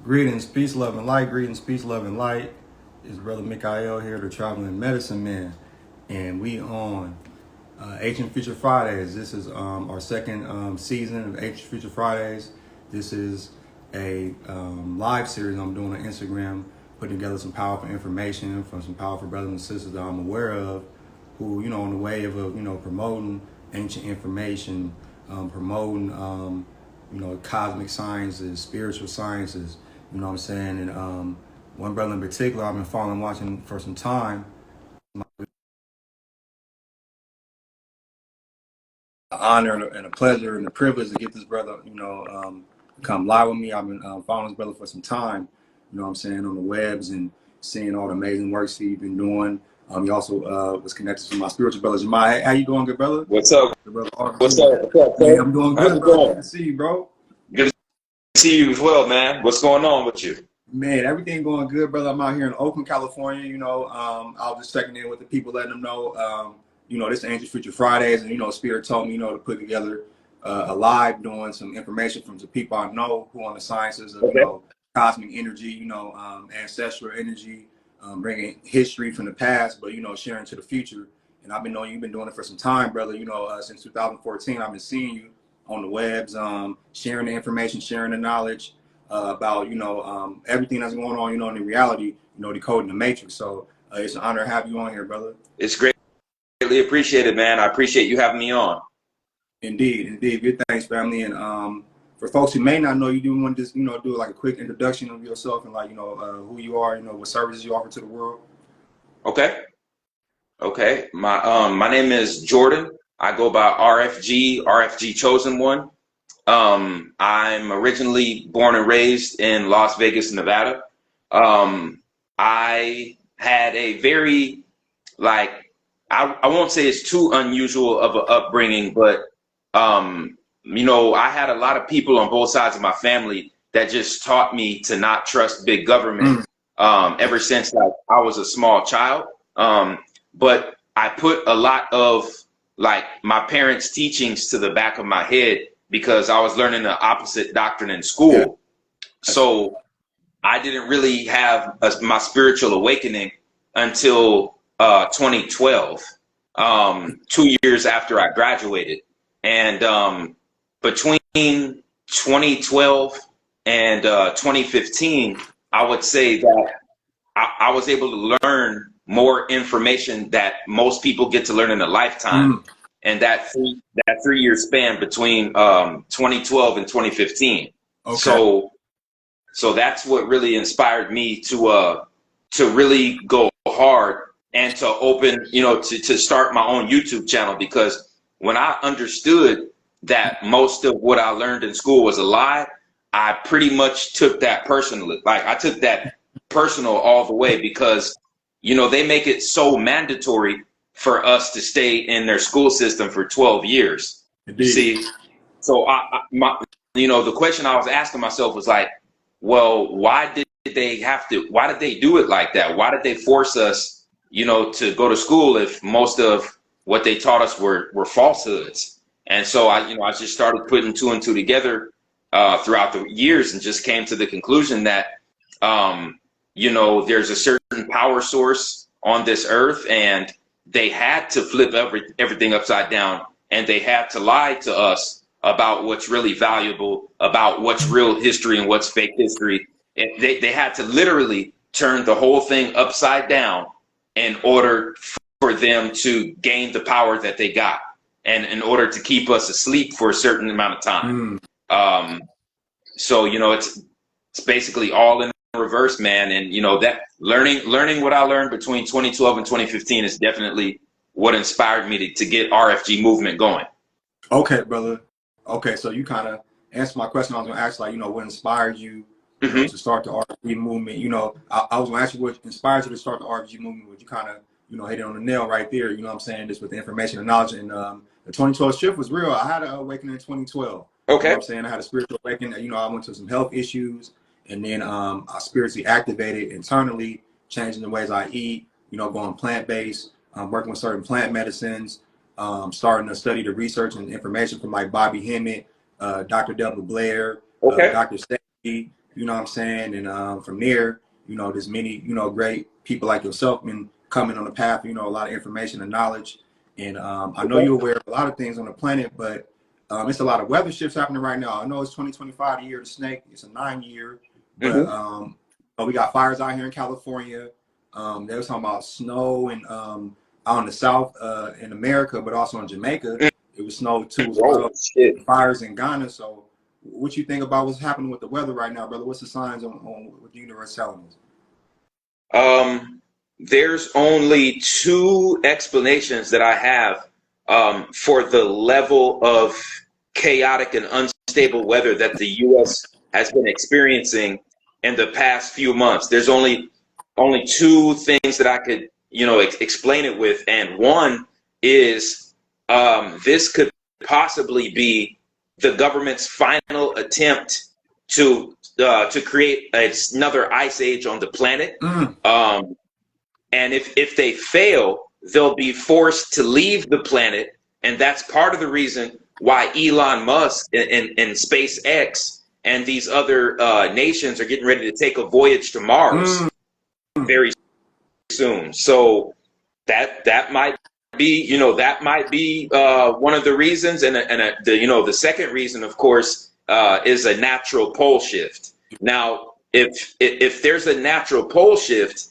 Greetings, peace, love, and light. Greetings, peace, love, and light. It's Brother Mikael here, the Traveling Medicine Man. And we on Ancient Future Fridays. This is our second season of Ancient Future Fridays. This is a live series I'm doing on Instagram, putting together some powerful information from some powerful brothers and sisters that I'm aware of who, on the way of, promoting ancient information, promoting, cosmic sciences, spiritual sciences, you know what I'm saying? And one brother in particular I've been following and watching for some time. An honor and a pleasure and a privilege to get this brother, come live with me. I've been following this brother for some time, you know what I'm saying, on the webs and seeing all the amazing works he's been doing. He also was connected to my spiritual brother, Jemai. How you doing, good brother? What's up? Good brother RFG. What's up? What's up, Hey, I'm doing good, brother. Good to see you, bro. Good to see you as well, man. What's going on with you? Man, everything going good, brother. I'm out here in Oakland, California. I was just checking in with the people, letting them know, this is Ancient Future Fridays, and Spirit told me, to put together a live doing some information from some people I know who on the sciences of, cosmic energy, ancestral energy, bringing history from the past, but sharing to the future. And I've been knowing you've been doing it for some time, brother. Since 2014, I've been seeing you on the webs, sharing the information, sharing the knowledge. About everything that's going on, in reality, decoding the matrix. So it's an honor to have you on here, brother. It's greatly appreciated, man. I appreciate you having me on. Indeed. Good thanks, family. And for folks who may not know, you do want to just do like a quick introduction of yourself and who you are, what services you offer to the world. Okay. My name is Jordan. I go by RFG Chosen One. I'm originally born and raised in Las Vegas, Nevada. I had a very, I won't say it's too unusual of an upbringing, but, I had a lot of people on both sides of my family that just taught me to not trust big government, ever since I was a small child. But I put a lot of my parents' teachings to the back of my head, because I was learning the opposite doctrine in school. Yeah. So I didn't really have my spiritual awakening until 2012, 2 years after I graduated. And between 2012 and 2015, I would say that I was able to learn more information that most people get to learn in a lifetime. And that 3 year span between 2012 and 2015. Okay. So that's what really inspired me to really go hard and to open, to start my own YouTube channel, because when I understood that most of what I learned in school was a lie, I pretty much took that personally. I took that personal all the way, because they make it so mandatory for us to stay in their school system for 12 years. Indeed. See, so the question I was asking myself was well, why did they do it like that? Why did they force us, to go to school if most of what they taught us were falsehoods? And so I just started putting two and two together throughout the years, and just came to the conclusion that, there's a certain power source on this earth, and they had to flip everything upside down, and they had to lie to us about what's really valuable, about what's real history and what's fake history. And they had to literally turn the whole thing upside down in order for them to gain the power that they got, and in order to keep us asleep for a certain amount of time. So it's basically all in reverse, man. And that learning what I learned between 2012 and 2015 is definitely what inspired me to get RFG movement going. Okay, brother. Okay, so you kind of answered my question. I was going to ask, what inspired you, to start the RFG movement? I was going to ask you what inspired you to start the RFG movement, but you kind of hit it on the nail right there. You know what I'm saying? Just with the information and knowledge. And the 2012 shift was real. I had an awakening in 2012. Okay. You know what I'm saying? I had a spiritual awakening. I went to some health issues. And then I spiritually activated internally, changing the ways I eat, going plant-based, working with certain plant medicines, starting to study the research and information from Bobby Hemmett, Dr. Delbert Blair, Dr. Stacey, you know what I'm saying? And from there, you know, there's many, you know, great people like yourself been coming on the path, you know, a lot of information and knowledge. And I know you're aware of a lot of things on the planet, but it's a lot of weather shifts happening right now. I know it's 2025, the year of the snake. It's a 9-year, but we got fires out here in California. They was talking about snow and out in the South in America, but also in Jamaica, it was snow too as well. Fires in Ghana. So what you think about what's happening with the weather right now, brother? What's the signs on what the universe telling us? There's only two explanations that I have for the level of chaotic and unstable weather that the U.S. has been experiencing in the past few months. There's only two things that I could, you know, explain it with, and one is this could possibly be the government's final attempt to create another ice age on the planet. And if they fail, they'll be forced to leave the planet. And that's part of the reason why Elon Musk and SpaceX and these other nations are getting ready to take a voyage to Mars very soon. So that might be, you know, one of the reasons. And you know, the second reason, of course, is a natural pole shift. Now, if there's a natural pole shift,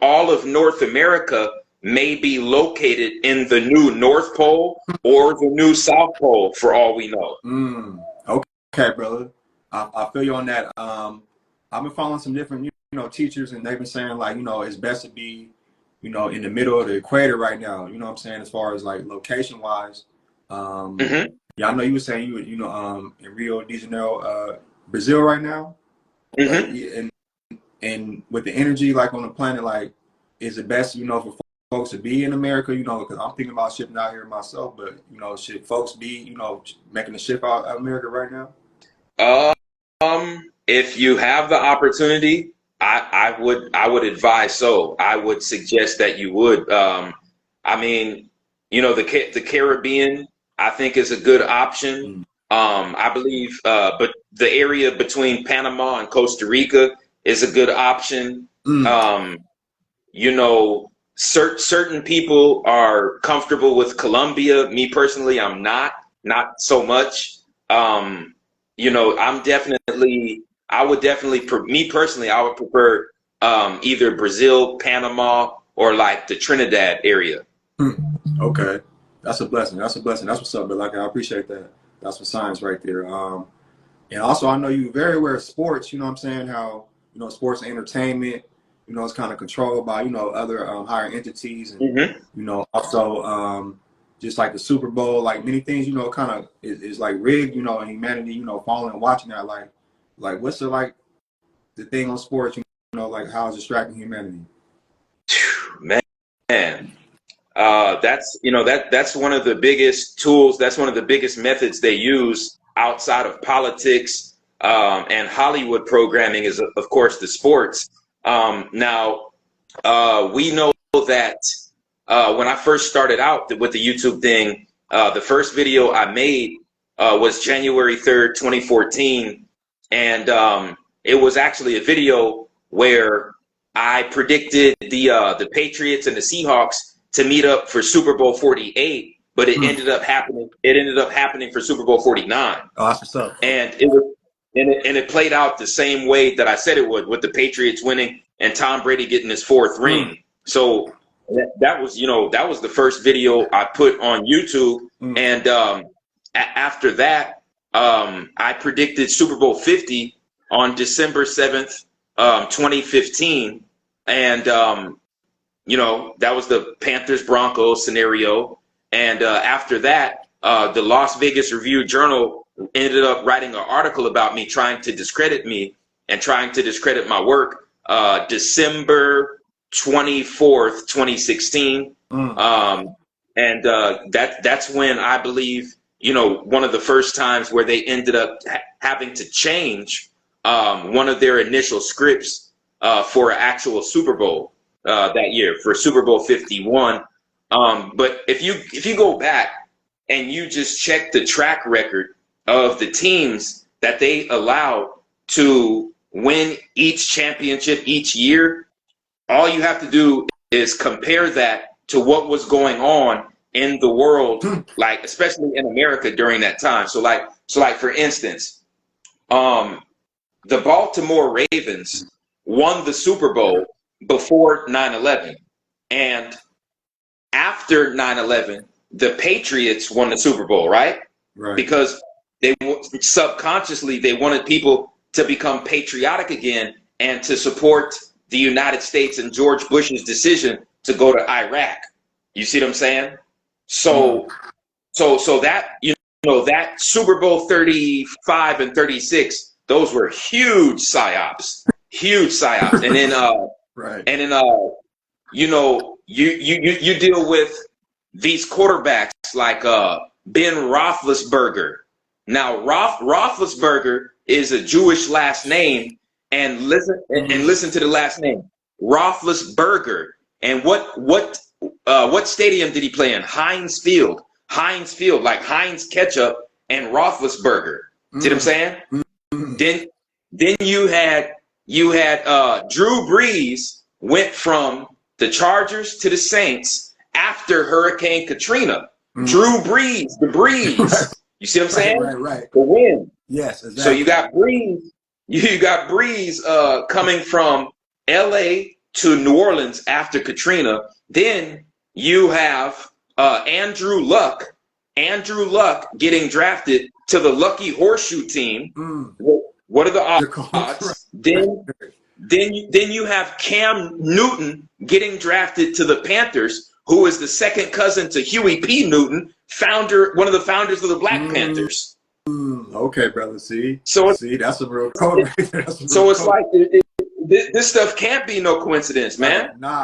all of North America may be located in the new North Pole or the new South Pole, for all we know. Okay, brother. I feel you on that. I've been following some different, you know, teachers, and they've been saying, like, you know, it's best to be, you know, in the middle of the equator right now. You know what I'm saying? As far as like location wise. Yeah, I know you were saying you know, in Rio de Janeiro, Brazil right now. And with the energy, like on the planet, like, is it best, you know, for folks to be in America, you know, because I'm thinking about shipping out here myself, but, you know, should folks be, you know, making the ship out of America right now? If you have the opportunity, I would advise so. I would suggest that you would. I mean, you know, the Caribbean, I think, is a good option. I believe, but the area between Panama and Costa Rica is a good option. You know, certain people are comfortable with Colombia. Me personally, I'm not so much. You know, I would prefer either Brazil, Panama, or like the Trinidad area. Okay, that's a blessing. That's what's up, but like, I appreciate that. That's what science right there. And also, I know you're very aware of sports. You know what I'm saying? How, you know, sports and entertainment, you know, it's kind of controlled by, you know, other higher entities, and you know, also just like the Super Bowl, like many things, you know, kind of is like rigged, you know, and humanity, you know, following and watching that, like what's the thing on sports, you know, like how it's distracting humanity? Man, that's, you know, that's one of the biggest tools. That's one of the biggest methods they use outside of politics and Hollywood programming is, of course, the sports. Now, we know that when I first started out with the YouTube thing, the first video I made was January 3rd, 2014. And it was actually a video where I predicted the Patriots and the Seahawks to meet up for Super Bowl 48, but it ended up happening. It ended up happening for Super Bowl 49. Oh, that's what's up. And it played out the same way that I said it would, with the Patriots winning and Tom Brady getting his 4th ring. So that was, you know, that was the first video I put on YouTube. And after that, I predicted Super Bowl 50 on December 7th, 2015. And, you know, that was the Panthers-Broncos scenario. And after that, the Las Vegas Review-Journal ended up writing an article about me, trying to discredit me and trying to discredit my work, December 24th, 2016. And that's when I believe, you know, one of the first times where they ended up having to change one of their initial scripts for an actual Super Bowl that year, for Super Bowl 51. But if you go back and you just check the track record of the teams that they allowed to win each championship each year, all you have to do is compare that to what was going on in the world, like especially in America during that time. So like for instance, the Baltimore Ravens won the Super Bowl before 9/11, and after 9/11, the Patriots won the Super Bowl, right? Right. Because they subconsciously they wanted people to become patriotic again and to support the United States and George Bush's decision to go to Iraq. You see what I'm saying? So that, you know, that Super Bowl 35 and 36, those were huge psyops, and then right. And then you know, you deal with these quarterbacks like Ben Roethlisberger. Now Roethlisberger is a Jewish last name, and listen to the last name, Roethlisberger. And what stadium did he play in? Heinz Field, like Heinz ketchup and Roethlisberger. See what I'm saying? Then you had Drew Brees went from the Chargers to the Saints after Hurricane Katrina. Drew Brees, the Breeze. You see what I'm saying? Right. The win. Yes, exactly. So you got Breeze coming from LA to New Orleans after Katrina. Then you have Andrew Luck getting drafted to the Lucky Horseshoe team. What are the odds? Then you have Cam Newton getting drafted to the Panthers, who is the second cousin to Huey P. Newton, one of the founders of the Black Panthers. Okay, brother. See, that's a real code. Like this stuff can't be no coincidence, man. Nah.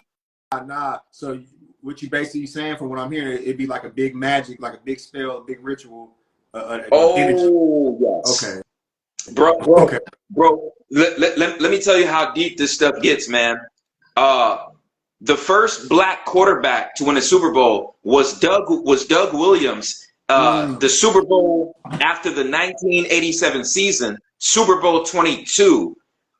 So what you basically saying, from what I'm hearing, it'd be like a big magic, like a big spell, a big ritual. Energy. Yes. Okay. Bro, let me tell you how deep this stuff gets, man. The first black quarterback to win a Super Bowl was Doug Williams. The Super Bowl after the 1987 season, Super Bowl 22.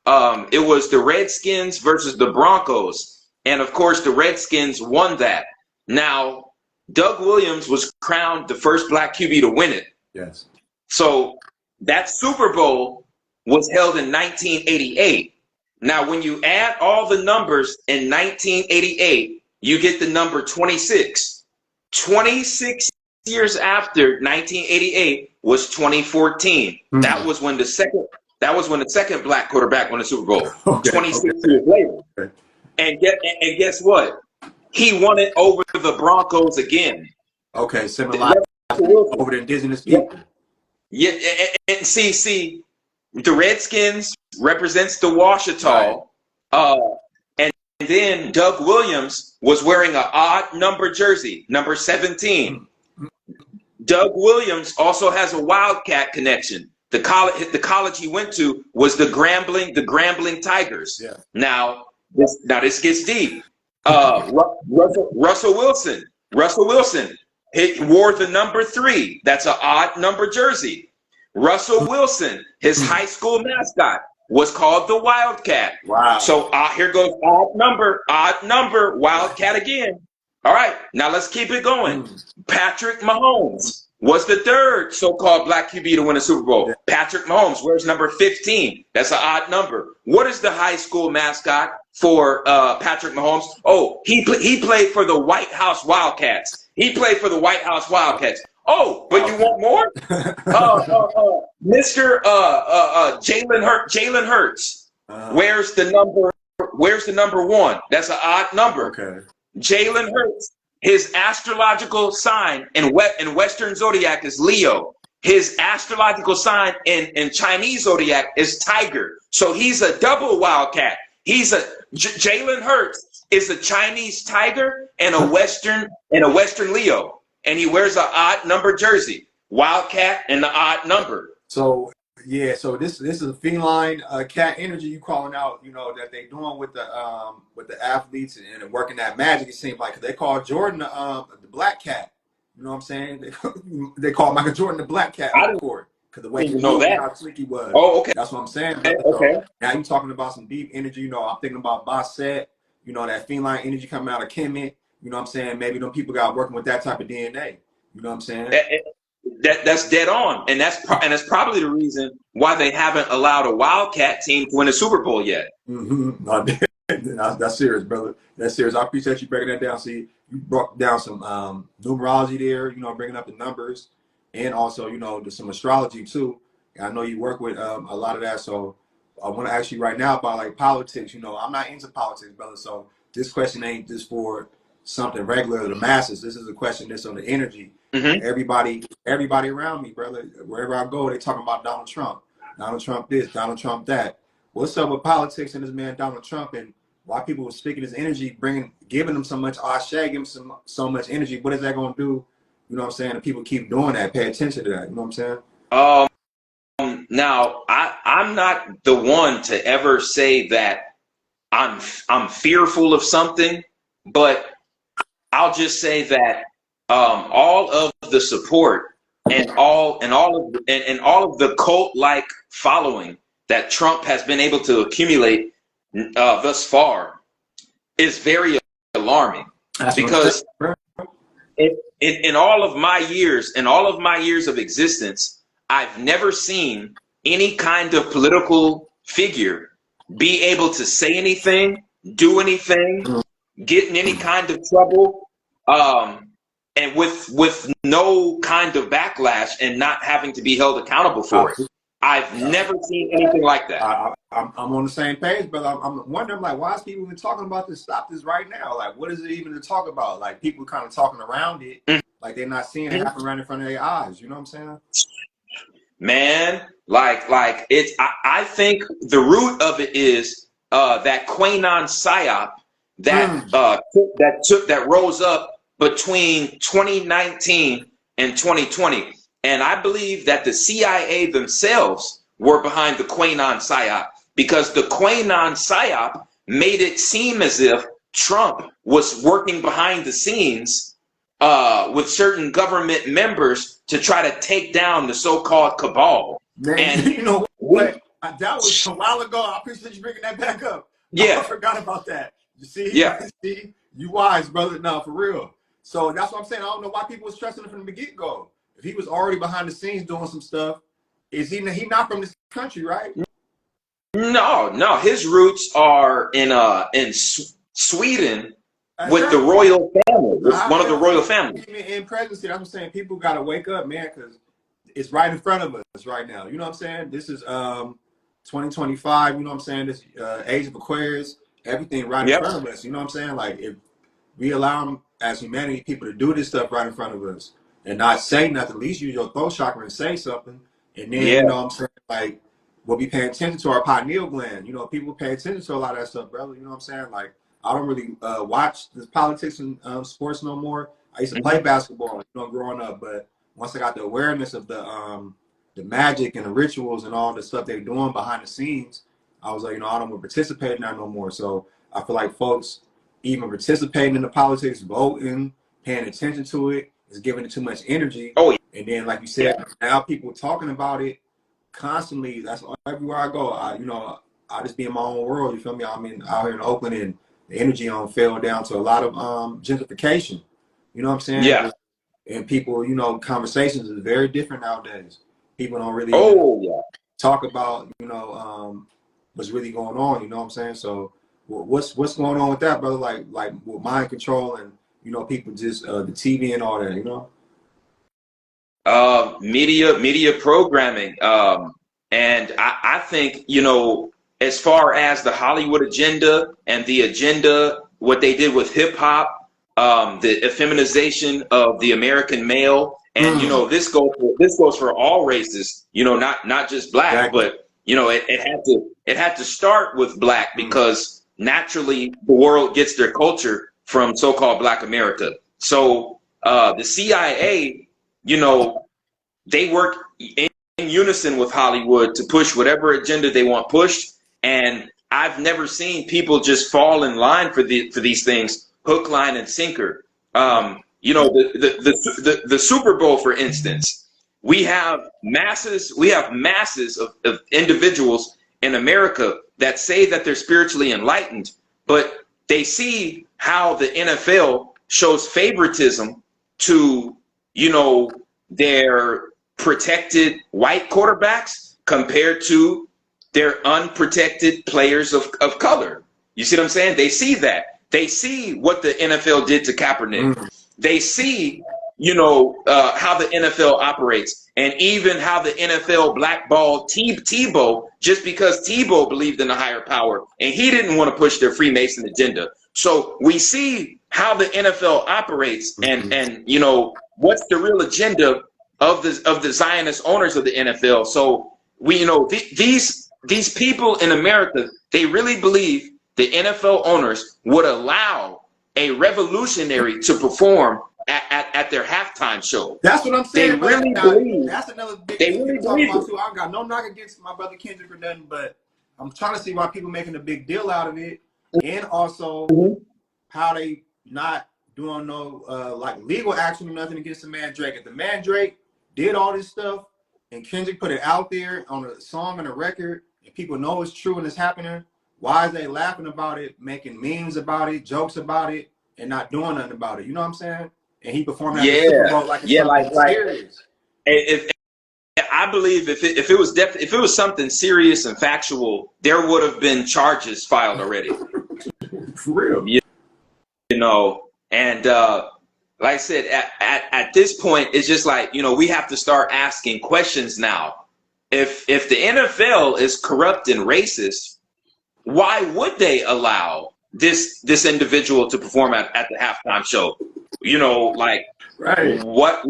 It was the Redskins versus the Broncos, and of course the Redskins won that. Now, Doug Williams was crowned the first black QB to win it. Yes. So that Super Bowl was held in 1988. Now, when you add all the numbers in 1988, you get the number 26. 26 years after 1988 was 2014. That was when the second black quarterback won the Super Bowl. 26 years later. Okay. And guess what? He won it over the Broncos again. Okay, similar over the indigenous people. Yeah, and see, the Redskins represents the Washita, and then Doug Williams was wearing an odd number jersey, number 17. Doug Williams also has a Wildcat connection. The college he went to was the Grambling Tigers. Yeah. Now this gets deep. Russell Wilson wore the number 3. That's an odd number jersey. Russell Wilson, his high school mascot, was called the Wildcat. Wow. So here goes odd number, Wildcat again. All right, now let's keep it going. Patrick Mahomes was the third so-called black QB to win a Super Bowl. Yeah. Patrick Mahomes wears number 15. That's an odd number. What is the high school mascot for Patrick Mahomes? Oh, he played for the White House Wildcats. Oh, but you want more? Mr. Jalen Hurts wears the number 1. That's an odd number. Okay. Jalen Hurts, his astrological sign in Western Zodiac is Leo. His astrological sign in Chinese Zodiac is Tiger. So he's a double Wildcat. Jalen Hurts is a Chinese Tiger and a Western Leo. And he wears an odd number jersey, Wildcat and the odd number. So yeah, so this is a feline cat energy you calling out, you know, that they doing with the athletes and working that magic. It seems like they call Jordan the black cat. You know what I'm saying? They call Michael Jordan the black cat on the court. because the way he You know moved and that. how slick he was. Oh, okay. That's what I'm saying. Okay. Brother. Okay. So now you talking about some deep energy. You know, I'm thinking about Basset. You know, that feline energy coming out of Kemet. You know what I'm saying? Maybe them people got working with that type of DNA. You know what I'm saying? That's dead on, and that's probably the reason why they haven't allowed a Wildcat team to win a Super Bowl yet. Mm-hmm. No, that's serious, brother. That's serious. I appreciate you breaking that down. See, you broke down some numerology there. You know, bringing up the numbers, and also some astrology too. And I know you work with a lot of that. So I want to ask you right now about like politics. You know, I'm not into politics, brother. So this question ain't just for something regular to the masses. This is a question that's on the energy. Mm-hmm. Everybody around me, brother. Wherever I go, they talking about Donald Trump. Donald Trump this, Donald Trump that. What's up with politics and this man Donald Trump, and why people were speaking his energy, giving him so much giving him so much energy? What is that going to do? You know what I'm saying? And people keep doing that. Pay attention to that. You know what I'm saying? Now I'm not the one to ever say that I'm fearful of something, but I'll just say that all of the support and all of the cult-like following that Trump has been able to accumulate thus far is very alarming. That's because in all of my years of existence, I've never seen any kind of political figure be able to say anything, do anything, get in any kind of trouble, and with no kind of backlash and not having to be held accountable for it. I've never seen anything like that. I'm on the same page, but I'm wondering, like, why is people even talking about this? Stop this right now. Like, what is it even to talk about? Like, people kind of talking around it, like they're not seeing it happen right in front of their eyes. You know what I'm saying? Man, like it's. I think the root of it is that Quanon psyop that rose up between 2019 and 2020. And I believe that the CIA themselves were behind the Quanon psyop, because the Quanon psyop made it seem as if Trump was working behind the scenes with certain government members to try to take down the so-called cabal. Man, and you know what? That was a while ago. I appreciate you bringing that back up. Yeah, I forgot about that. You see? Yeah. See? You wise, brother. No, for real. So that's what I'm saying. I don't know why people were stressing it from the get-go. If he was already behind the scenes doing some stuff, is he not from this country, right? No. His roots are in Sweden with the royal family, with one of the royal families. In presidency, that's what I'm saying. People got to wake up, man, because it's right in front of us right now. You know what I'm saying? This is 2025. You know what I'm saying? This age of Aquarius, everything right in front of us. You know what I'm saying? Like, if we allow them as humanity, people to do this stuff right in front of us and not say nothing, at least use your throat chakra and say something. And then, you know what I'm saying? Like, we'll be paying attention to our pineal gland. You know, people pay attention to a lot of that stuff, brother. You know what I'm saying? Like, I don't really watch this politics and sports no more. I used to play basketball, growing up. But once I got the awareness of the magic and the rituals and all the stuff they're doing behind the scenes, I was like, I don't want to participate in that no more. So I feel like folks even participating in the politics, voting, paying attention to it, is giving it too much energy. Oh, yeah. And then, like you said, now people talking about it constantly. That's everywhere I go. I just be in my own world. You feel me? I'm out here in Oakland, and the energy fell down to a lot of gentrification. You know what I'm saying? Yeah. And people, conversations is very different nowadays. People don't really talk about, what's really going on. You know what I'm saying? So what's going on with that, brother? Like with mind control and people just the TV and all that. Media programming, and I think as far as the Hollywood agenda and the agenda, what they did with hip hop, the effeminization of the American male, and this goes for all races, not just black, exactly. But it had to start with black, because naturally the world gets their culture from so-called Black America. So the CIA, they work in unison with Hollywood to push whatever agenda they want pushed. And I've never seen people just fall in line for these things, hook, line, and sinker. The Super Bowl, for instance, we have masses of individuals in America that say that they're spiritually enlightened, but they see how the NFL shows favoritism to, their protected white quarterbacks compared to their unprotected players of color. You see what I'm saying? They see that. They see what the NFL did to Kaepernick. They see, how the NFL operates, and even how the NFL blackballed Tebow just because Tebow believed in a higher power and he didn't want to push their Freemason agenda. So we see how the NFL operates, and what's the real agenda of the Zionist owners of the NFL. So we these people in America, they really believe the NFL owners would allow a revolutionary to perform at their halftime show. That's what I'm saying. They really believe. That's another big They thing really to talk believe about it. too. I got no knock against my brother Kendrick or nothing, but I'm trying to see why people making a big deal out of it, and also how they not doing no like legal action or nothing against the man Drake. If the man Drake did all this stuff and Kendrick put it out there on a song and a record, and people know it's true and it's happening, why is they laughing about it, making memes about it, jokes about it, and not doing nothing about it? You know what I'm saying? And he performed at the Super Bowl like it's something serious. If I believe if it was something serious and factual, there would have been charges filed already. For real. And like I said, at this point, it's just like, we have to start asking questions now. If the NFL is corrupt and racist, why would they allow this individual to perform at the halftime show? Right. What,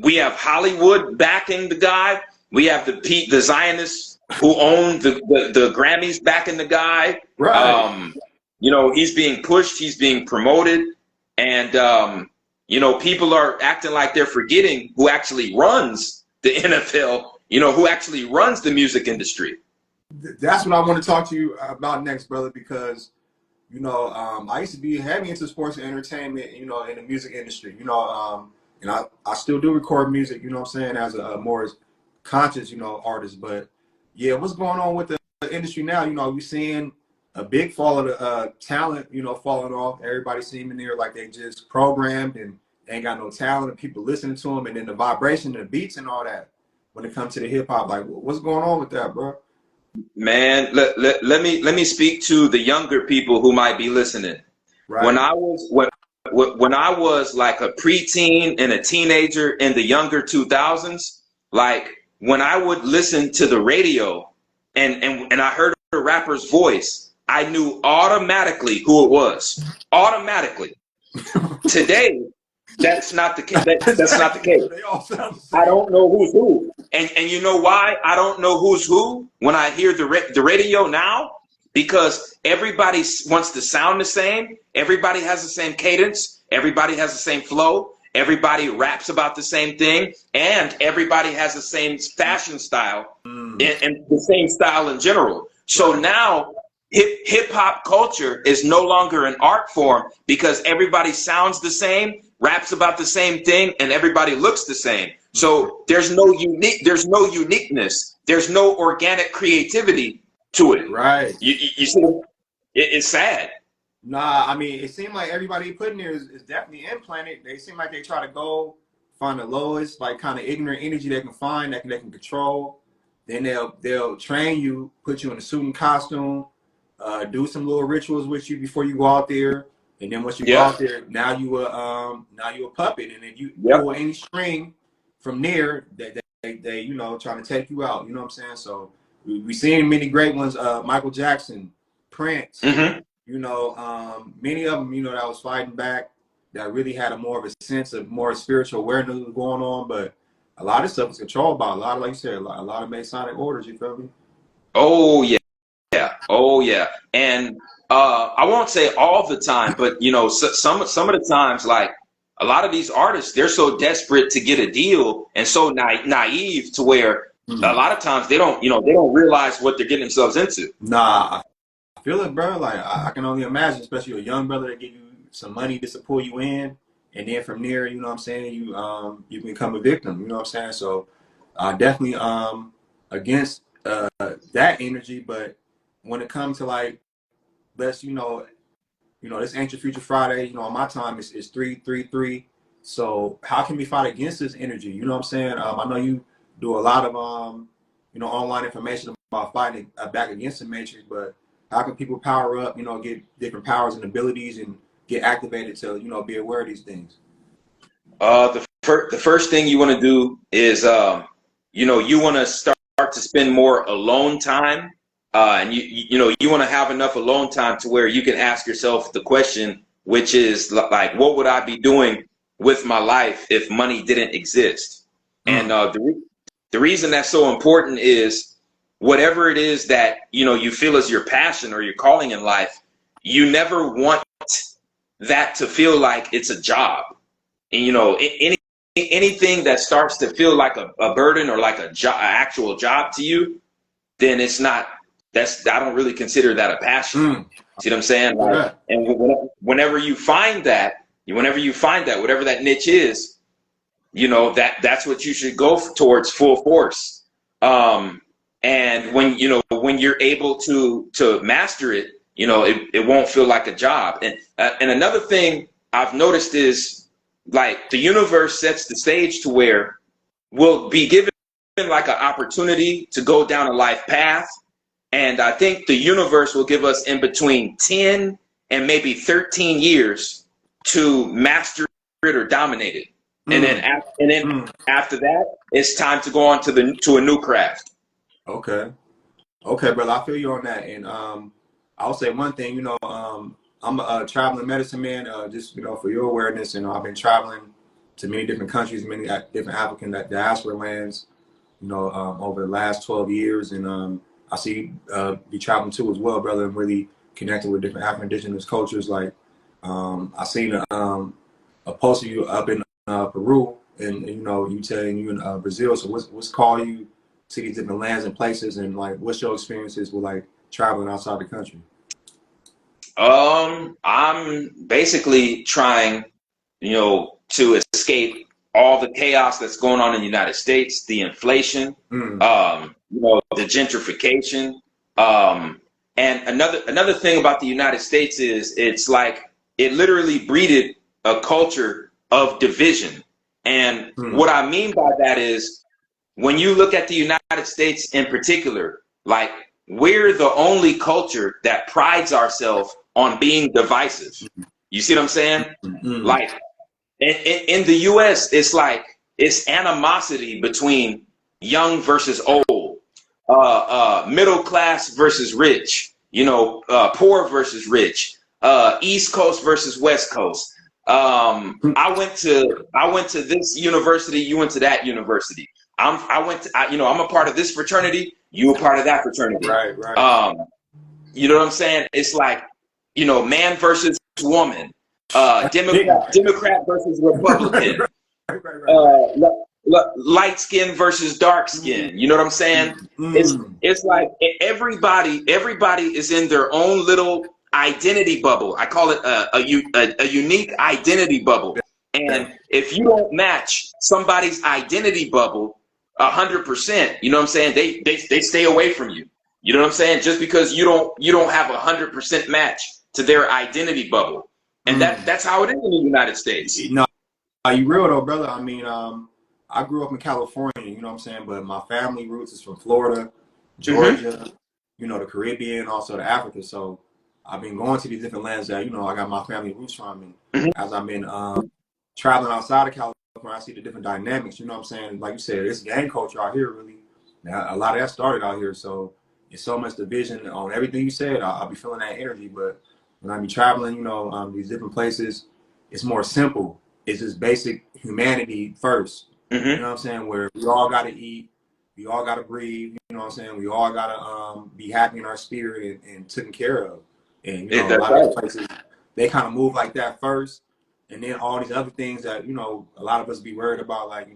we have Hollywood backing the guy. We have the Zionists who own the Grammys backing the guy. Right. He's being pushed, he's being promoted, and people are acting like they're forgetting who actually runs the NFL, who actually runs the music industry. That's what I want to talk to you about next, brother, because I used to be heavy into sports and entertainment, in the music industry, and I still do record music, you know what I'm saying, as a more conscious, artist. But yeah, what's going on with the industry now? We're seeing a big fall of the talent, falling off. Everybody seeming there like they just programmed and ain't got no talent, and people listening to them, and then the vibration, the beats, and all that. When it comes to the hip hop, like what's going on with that, bro? Man, let me speak to the younger people who might be listening. Right. When I was like a preteen and a teenager in the younger 2000s, like when I would listen to the radio and I heard a rapper's voice, I knew automatically who it was. Automatically. Today, that's not the case. That's not the case. They all sound the same. I don't know who's who. And you know why I don't know who's who when I hear the radio now? Because everybody wants to sound the same. Everybody has the same cadence. Everybody has the same flow. Everybody raps about the same thing. And everybody has the same fashion style and the same style in general. So now hip hop culture is no longer an art form because everybody sounds the same, raps about the same thing, and everybody looks the same. So there's no uniqueness. There's no organic creativity to it. Right. You see, it's sad. Nah, I mean, it seemed like everybody put in there is definitely implanted. They seem like they try to go find the lowest, like kind of ignorant energy they can find that they can control. Then they'll train you, put you in a suit and costume, do some little rituals with you before you go out there. And then once you go out there, now you a puppet, and then you pull any string from there that they trying to take you out. You know what I'm saying? So we seen many great ones. Michael Jackson, Prince. Many of them that was fighting back, that really had a more of a sense of more spiritual awareness going on. But a lot of stuff was controlled by a lot of, like you said, a lot of Masonic orders. You feel me? Oh yeah. Oh yeah. And I won't say all the time, but some of the times, like a lot of these artists, they're so desperate to get a deal and so naive to where a lot of times they don't realize what they're getting themselves into. Nah, I feel it, bro. Like I can only imagine, especially a young brother that give you some money just to pull you in, and then from there, you know what I'm saying, you can become a victim. You know what I'm saying? So definitely against that energy, but when it comes to like, let's this ancient future Friday, on my time is 333. So how can we fight against this energy? You know what I'm saying? I know you do a lot of online information about fighting back against the matrix, but how can people power up? Get different powers and abilities and get activated to be aware of these things. The first thing you want to do is you want to start to spend more alone time, and you want to have enough alone time to where you can ask yourself the question, which is like, what would I be doing with my life if money didn't exist? And the reason that's so important is whatever it is that you feel is your passion or your calling in life, you never want that to feel like it's a job. And anything that starts to feel like a burden or like an actual job to you, then it's not. I don't really consider that a passion. See what I'm saying? Like, and whenever you find that, whatever that niche is, that's what you should go towards full force. And when you're able to master it, it won't feel like a job. And another thing I've noticed is, like, the universe sets the stage to where we'll be given like an opportunity to go down a life path. And I think the universe will give us in between 10 and maybe 13 years to master it or dominate it. And then after that, it's time to go on to a new craft. Okay, brother, I feel you on that. And I'll say one thing, I'm a traveling medicine man, just, for your awareness. I've been traveling to many different countries, many different African diaspora lands, over the last 12 years. And I see you be traveling too as well, brother, and really connecting with different African indigenous cultures. Like, I seen a post of you up in Peru, and you telling you in Brazil. So what's called you to these different lands and places, and like, what's your experiences with like traveling outside the country? I'm basically trying, to escape all the chaos that's going on in the United States, the inflation, the gentrification. And another thing about the United States is it's like it literally breeded a culture of division. And what I mean by that is, when you look at the United States in particular, like, we're the only culture that prides ourselves on being divisive. You see what I'm saying? Like, in the US, it's like, it's animosity between young versus old, middle class versus rich, poor versus rich, East Coast versus West Coast. I went to this university, you went to that university. I'm a part of this fraternity, you a part of that fraternity. Right. You know what I'm saying? It's like, man versus woman, Democrat versus Republican, light skin versus dark skin. You know what I'm saying? It's like everybody is in their own little identity bubble. I call it a unique identity bubble. And if you don't match somebody's identity bubble 100%, you know what I'm saying, they stay away from you. You know what I'm saying? Just because you don't have 100% match to their identity bubble. And that's how it is in the United States. No, are you real though, brother? I mean, I grew up in California, you know what I'm saying? But my family roots is from Florida, Georgia, the Caribbean, also to Africa. So I've been going to these different lands that, I got my family roots from. And as I've been traveling outside of California, I see the different dynamics, you know what I'm saying? Like you said, it's gang culture out here, really. Now, a lot of that started out here. So it's so much division on everything you said. I'll be feeling that energy. But when I be traveling, these different places, it's more simple. It's just basic humanity first. You know what I'm saying? Where we all got to eat, we all got to breathe. You know what I'm saying? We all got to be happy in our spirit and taken care of. And a lot of places, they kind of move like that first, and then all these other things that a lot of us be worried about, like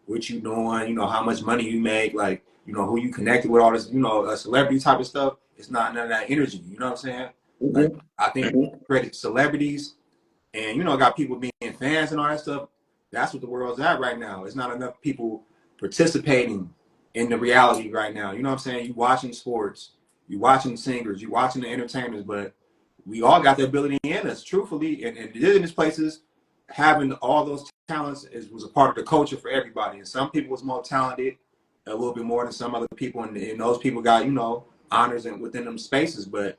what you doing, how much money you make, like who you connected with, all this a celebrity type of stuff. It's not none of that energy. You know what I'm saying? Like, I think credit celebrities and you know, got people being fans and all that stuff. That's what the world's at right now. It's not enough people participating in the reality right now. You know what I'm saying? You watching sports, you watching singers, you watching the entertainers, but we all got the ability in us, truthfully. And indigenous places having all those talents was a part of the culture for everybody. And some people was more talented, a little bit more than some other people, and those people got, you know, honors and within them spaces. But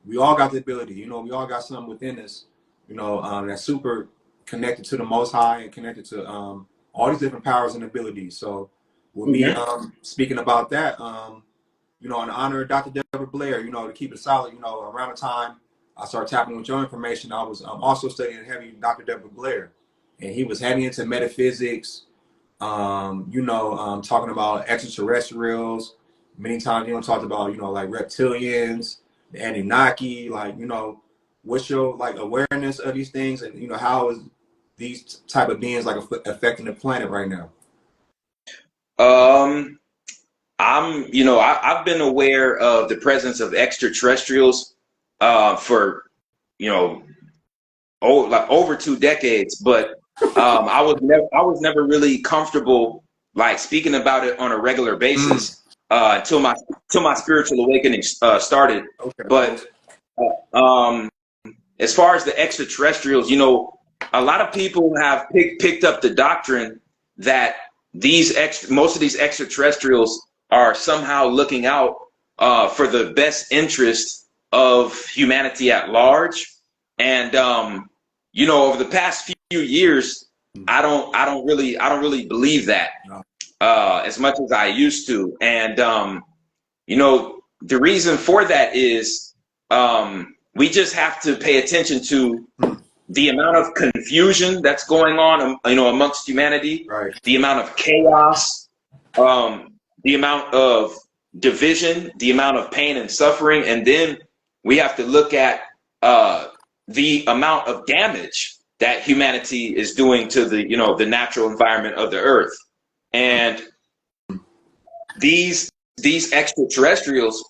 we all got the ability, you know, we all got something within us, you know, that's super connected to the Most High and connected to all these different powers and abilities. So with me Mhm. speaking about that, you know, in honor of Dr. Deborah Blair, you know, to keep it solid, you know, around the time I started tapping with your information, I was also studying heavy Dr. Deborah Blair, and he was heavy into metaphysics, you know, talking about extraterrestrials. Many times, you know, talked about, you know, like reptilians, the Annunaki, like, you know, what's your like awareness of these things, and you know, how is these type of beings like affecting the planet right now? Um, I've been aware of the presence of extraterrestrials for, you know, like over 2 decades, but I was never really comfortable like speaking about it on a regular Mm, basis until my spiritual awakening started. okay, But um, as far as the extraterrestrials, you know, a lot of people have picked up the doctrine that most of these extraterrestrials are somehow looking out for the best interest of humanity at large. And you know, over the past few years, I don't really believe that no. as much as I used to. And you know, the reason for that is we just have to pay attention to Mm, the amount of confusion that's going on, you know, amongst humanity, right. the amount of chaos, the amount of division, the amount of pain and suffering, and then we have to look at uh, the amount of damage that humanity is doing to the, you know, the natural environment of the earth. And these extraterrestrials,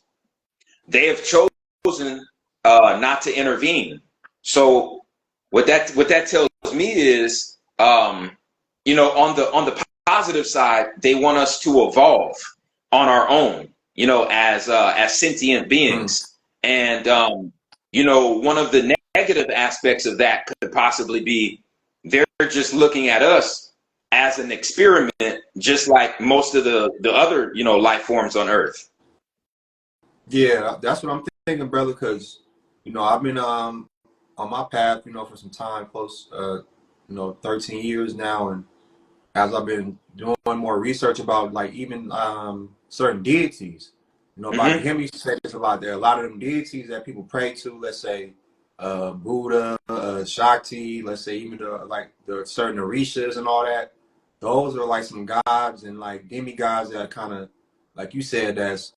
they have chosen not to intervene. So what that tells me is, you know, on the positive side, they want us to evolve on our own, you know, as sentient Mm, beings. And you know, one of the negative aspects of that could possibly be they're just looking at us as an experiment, just like most of the other, you know, life forms on Earth. yeah, that's what I'm thinking, brother. Because you know, I've been on my path, you know, for some time, close, you know, 13 years now, and as I've been doing more research about like even certain deities, you know, Bobby Hmm. Hemi said this a lot. There are a lot of them deities that people pray to. Let's say Buddha, Shakti. Let's say even like the certain Orishas and all that. Those are like some gods and like demigods that kind of, like you said, that's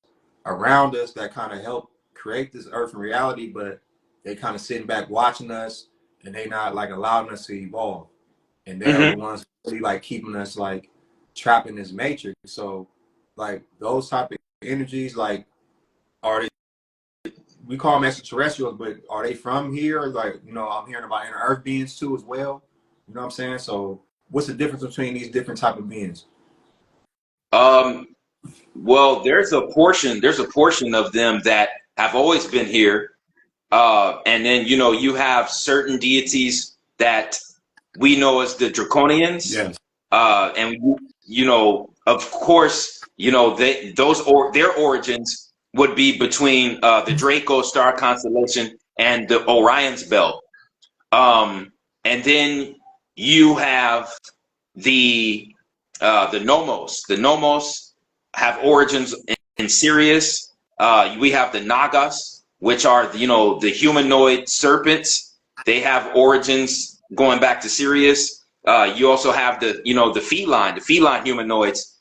around us that kind of help create this earth and reality, but they kind of sitting back watching us and they not like allowing us to evolve, and they're the Hmm. ones really like keeping us like trapped in this matrix. So like those type of energies, like are they, we call them extraterrestrials, but are they from here? Like, you know, I'm hearing about inner earth beings too as well. You know what I'm saying? So what's the difference between these different type of beings? Um, well, there's a portion of them that have always been here. And then, you know, you have certain deities that we know as the Draconians. Yes. And, you know, of course, you know, their origins would be between the Draco star constellation and the Orion's belt. And then you have the the Nomos. The Nomos have origins in Sirius. We have the Nagas, which are you know the humanoid serpents. They have origins going back to Sirius. You also have the you know the feline humanoids,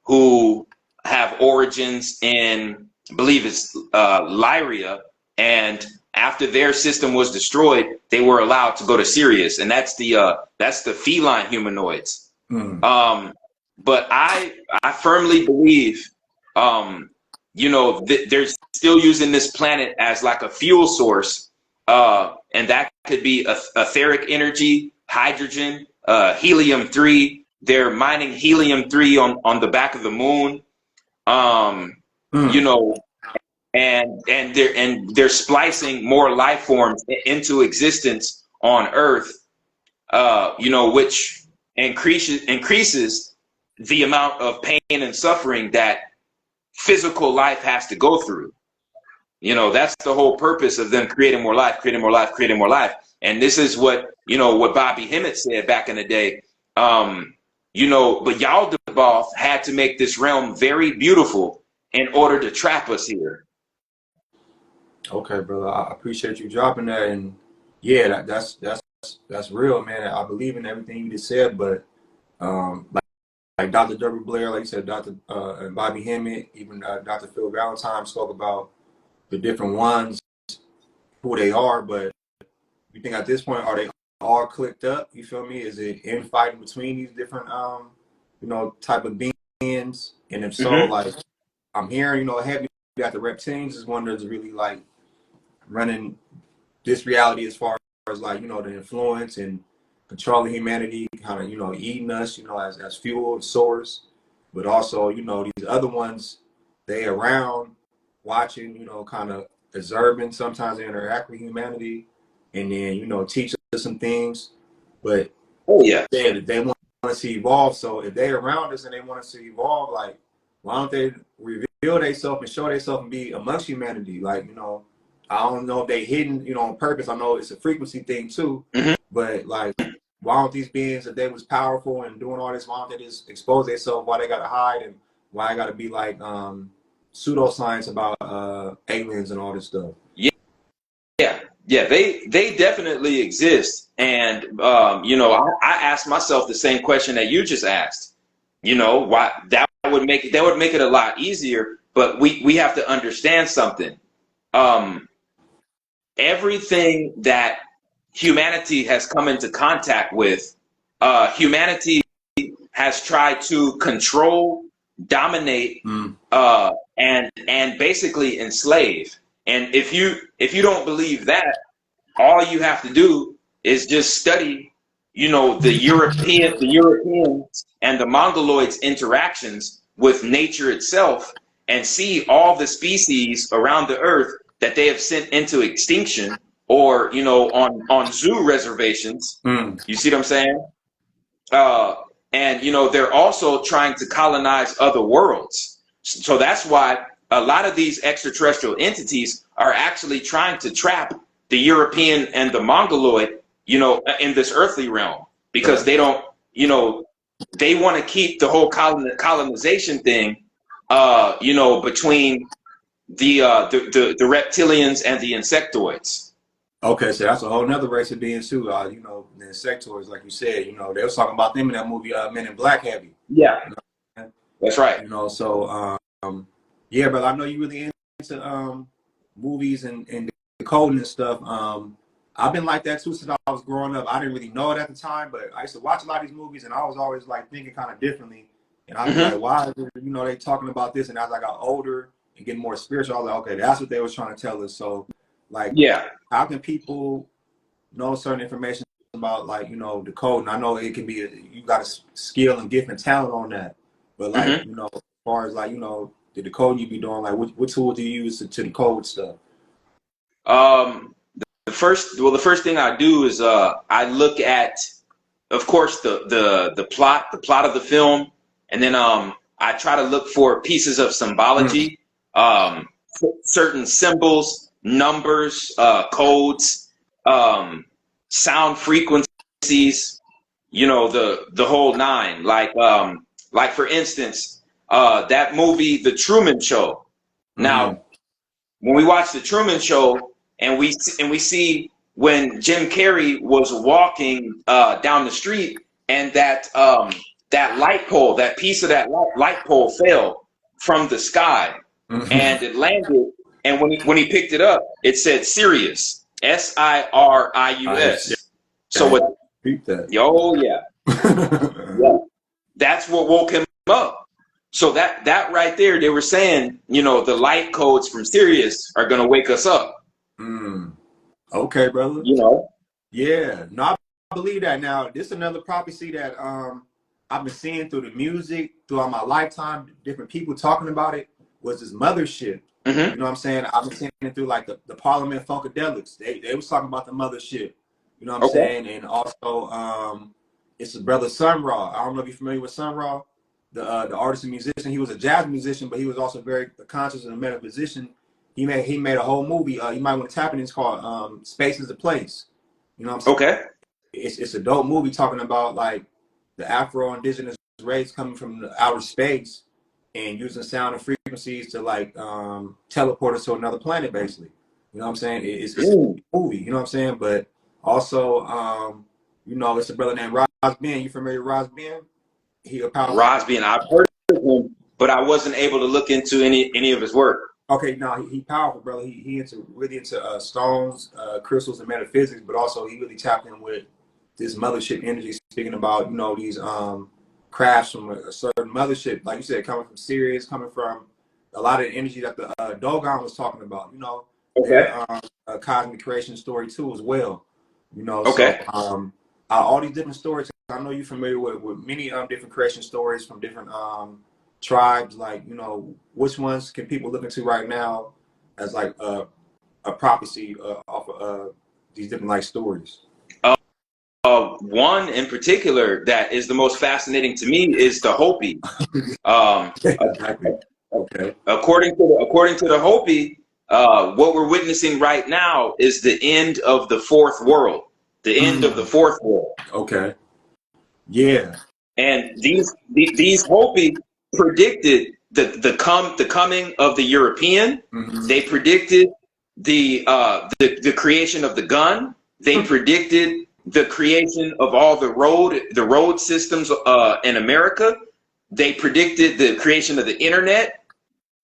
who have origins in I believe it's Lyria, and after their system was destroyed, they were allowed to go to Sirius, and that's the feline humanoids. Mm. Um, but I firmly believe, you know, they're still using this planet as like a fuel source, and that could be etheric energy, hydrogen, helium-3. They're mining helium-3 on the back of the moon. You know, and they're splicing more life forms into existence on Earth. You know, which increases the amount of pain and suffering that physical life has to go through. You know, that's the whole purpose of them creating more life, creating more life, creating more life. And this is what, you know, what Bobby Hemmett said back in the day. You know, but Yaldabaoth had to make this realm very beautiful in order to trap us here. Okay, brother. I appreciate you dropping that. And yeah, that's real, man. I believe in everything you just said, but like Dr. Deborah Blair, like you said, Dr. And Bobby Hemmett, even Dr. Phil Valentine spoke about the different ones, who they are. But you think at this point, are they all clicked up? You feel me? Is it infighting between these different, you know, type of beings? And if so, like I'm hearing, you know, heavy got the reptilians is one that's really like running this reality as far as like, you know, the influence and controlling humanity, kind of, you know, eating us, you know, as fuel and source. But also, you know, these other ones, they around watching, you know, kind of observing. Sometimes they interact with humanity and then, you know, teach us some things. But they want us to evolve. So if they're around us and they want us to evolve, like, why don't they reveal themselves and show themselves and be amongst humanity? Like, you know, I don't know if they hidden, you know, on purpose. I know it's a frequency thing too, but like, why don't these beings, if they was powerful and doing all this, why don't they just expose themselves? Why they gotta hide and why I gotta be like pseudoscience about aliens and all this stuff? Yeah, they definitely exist, and you know, I asked myself the same question that you just asked. You know, why that would make it a lot easier, but we have to understand something. Everything that humanity has come into contact with, humanity has tried to control, dominate, and basically enslave. And if you don't believe that, all you have to do is just study, you know, the Europeans and the Mongoloids' interactions with nature itself, and see all the species around the earth that they have sent into extinction, or, you know, on zoo reservations. You see what I'm saying? And, you know, they're also trying to colonize other worlds. So that's why a lot of these extraterrestrial entities are actually trying to trap the European and the Mongoloid, you know, in this earthly realm, because they don't, you know, they want to keep the whole colonization thing, you know, between the reptilians and the insectoids. Okay, so that's a whole nother race of beings too. You know, the insectoids, like you said, you know, they was talking about them in that movie Men in Black heavy. Yeah, you know? That's right. You know, so yeah, but I know you really into movies and decoding and stuff. I've been like that too since I was growing up. I didn't really know it at the time, but I used to watch a lot of these movies, and I was always like thinking kind of differently. And I was like, why, you know, they talking about this? And as I got older and getting more spiritual, I was like, okay, that's what they was trying to tell us. So, like, how can people know certain information about, like, you know, the code? And I know it can be you got a skill and gift and talent on that, but like, you know, as far as like, you know, the decoding you be doing, like, what tool do you use to decode stuff? The first thing I do is I look at, of course, the plot of the film, and then I try to look for pieces of symbology, certain symbols, numbers, codes, sound frequencies, you know, the whole nine. Like for instance, that movie, The Truman Show. Now, when we watch The Truman Show, and we see when Jim Carrey was walking down the street, and that light pole, that piece of that light pole fell from the sky, and it landed. And when he picked it up, it said Sirius, Sirius. So what? Yeah, that's what woke him up. So that right there, they were saying, you know, the light codes from Sirius are going to wake us up. Okay, brother. You know. Yeah, no, I believe that. Now, this is another prophecy that I've been seeing through the music throughout my lifetime. Different people talking about it was this mothership. Hmm. You know what I'm saying? I've been seeing it through like the Parliament Funkadelics. They was talking about the mothership. You know what I'm Okay. saying? And also, it's his brother Sun Ra. I don't know if you're familiar with Sun Ra, the artist and musician. He was a jazz musician, but he was also very conscious and a metaphysician. He made a whole movie. You might want to tap in. It's called Space is a Place. You know what I'm saying? Okay. It's a dope movie talking about like the Afro-Indigenous race coming from the outer space and using sound and frequencies to like teleport us to another planet, basically. You know what I'm saying? It's a Mm. movie. You know what I'm saying? But also, it's a brother named Roz Ben. You familiar with Roz Ben? He a power. Rosby, and I've heard of him, but I wasn't able to look into any of his work. Okay, no, he powerful, brother. He really into stones, crystals, and metaphysics, but also he really tapped in with this mothership energy. Speaking about these crafts from a certain mothership, like you said, coming from Sirius, coming from a lot of the energy that the Dogon was talking about. Okay. Their cosmic creation story too, as well. So Okay. all these different stories. I know you're familiar with many different creation stories from different tribes. Like which ones can people look into right now as like a prophecy off of these different like stories? One in particular that is the most fascinating to me is the Hopi. Um, Exactly. Okay. according to the Hopi, what we're witnessing right now is the end of the fourth world, the end of the Mm, fourth world. okay. Yeah. And these Hopi predicted the coming of the European. Hmm. They predicted the creation of the gun. They predicted the creation of all the road systems in America. They predicted the creation of the internet,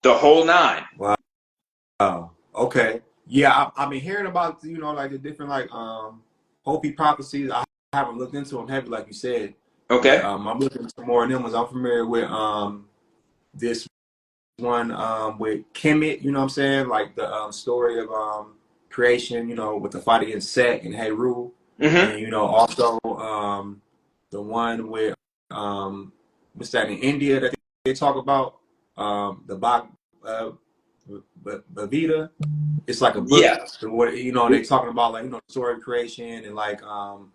the whole nine. Wow. Okay. Yeah, I've been hearing about like the different like Hopi prophecies. I haven't looked into them heavy like you said, but Okay. I'm looking into more of them ones. I'm familiar with this one with Kemet. You know what I'm saying? Like the story of creation. With the fight against Set and Heru, Hmm. and also the one with what's that in India that they talk about the Bhag Bavita. It's like a book. Yeah. What they talking about like story creation and like all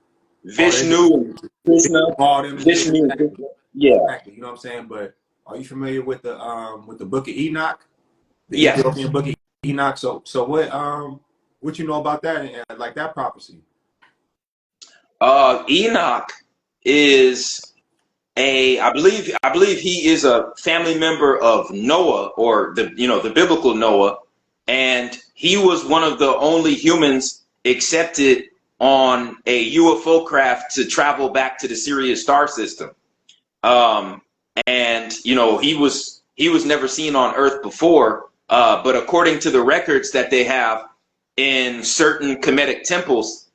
their Vishnu different and Krishna. all them yeah Vishnu and exactly Krishna. Yeah. exactly. You know what I'm saying? But are you familiar with the book of Enoch, the Yeah. Ethiopian book of Enoch? So what you know about that and like that prophecy? Enoch is I believe he is a family member of Noah, or the biblical Noah, and he was one of the only humans accepted on a UFO craft to travel back to the Sirius star system. Um, and he was never seen on Earth before, but according to the records that they have in certain Kemetic temples,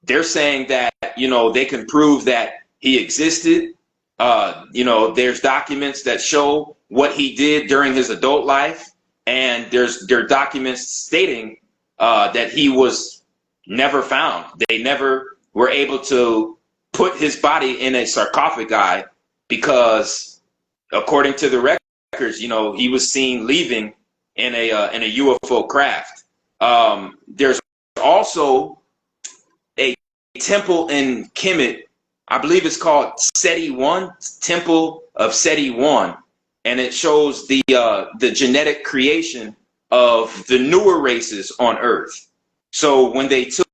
they're saying that they can prove that he existed. There's documents that show what he did during his adult life, and there are documents stating that he was never found. They never were able to put his body in a sarcophagi because, according to the records, he was seen leaving in a UFO craft. There's also a temple in Kemet. I believe it's called Seti One, Temple of Seti One, and it shows the genetic creation of the newer races on Earth. So when they took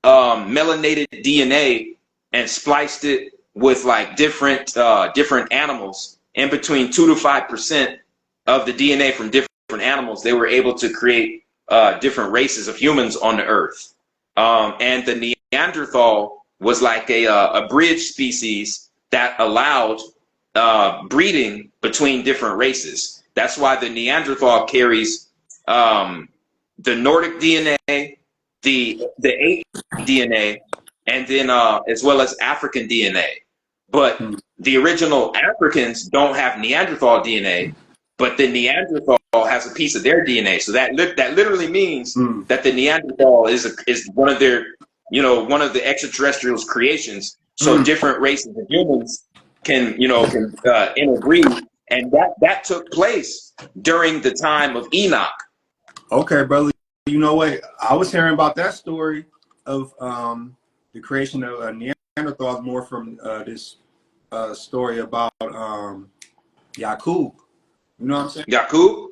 melanated DNA and spliced it with like different animals, in between 2 to 5% of the DNA from different animals, they were able to create different races of humans on the Earth. And the Neanderthal was like a bridge species that allowed breeding between different races. That's why the Neanderthal carries the Nordic DNA, the ape DNA, and then as well as African DNA. But Hmm. the original Africans don't have Neanderthal DNA, but the Neanderthal has a piece of their DNA. So that literally means Mm. that the Neanderthal is one of their, one of the extraterrestrials' creations. So different races of humans can interbreed, and that took place during the time of Enoch. Okay, brother. You know what? I was hearing about that story of the creation of Neanderthals more from this story about Yakub. You know what I'm saying? Yakub.